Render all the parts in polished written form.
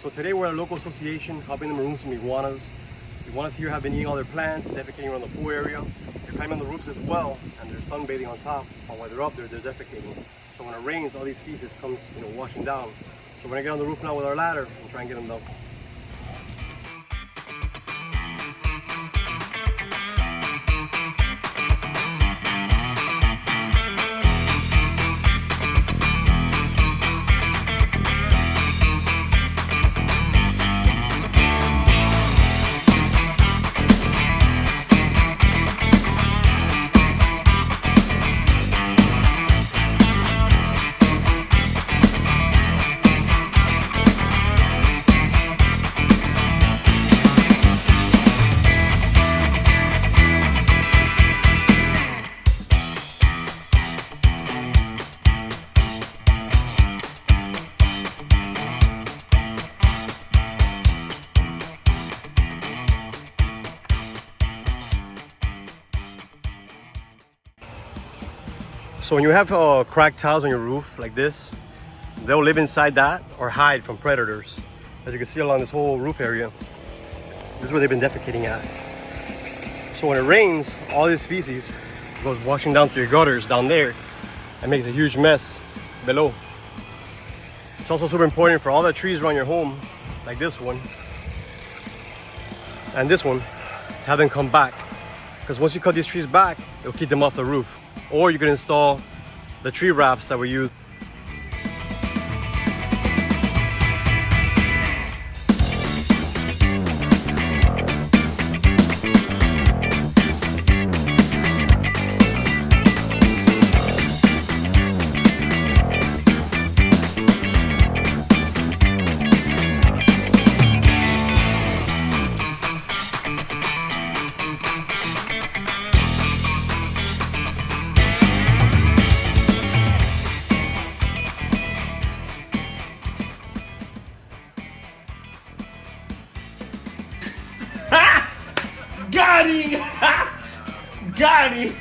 So today we're at a local association helping them remove some iguanas. Iguanas here have been eating all their plants, defecating around the pool area. They're climbing on the roofs as well, and they're sunbathing on top. But while they're up there, they're defecating. So when it rains, all these feces comes, washing down. So we're gonna get on the roof now with our ladder and try and get them down. So when you have cracked tiles on your roof like this, they'll live inside that or hide from predators. As you can see along this whole roof area, this is where they've been defecating at. So when it rains, all this feces goes washing down through your gutters down there and makes a huge mess below. It's also super important for all the trees around your home, like this one and this one, to have them come back. Because once you cut these trees back, it'll keep them off the roof. Or you can install the tree wraps that we use. Got him! Got him!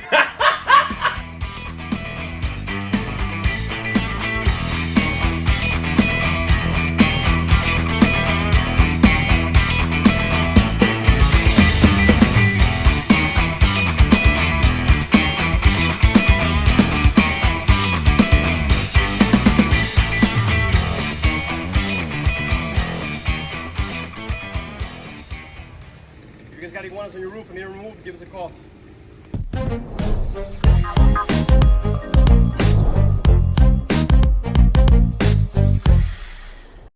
If you guys got iguanas on your roof and need them removed, give us a call.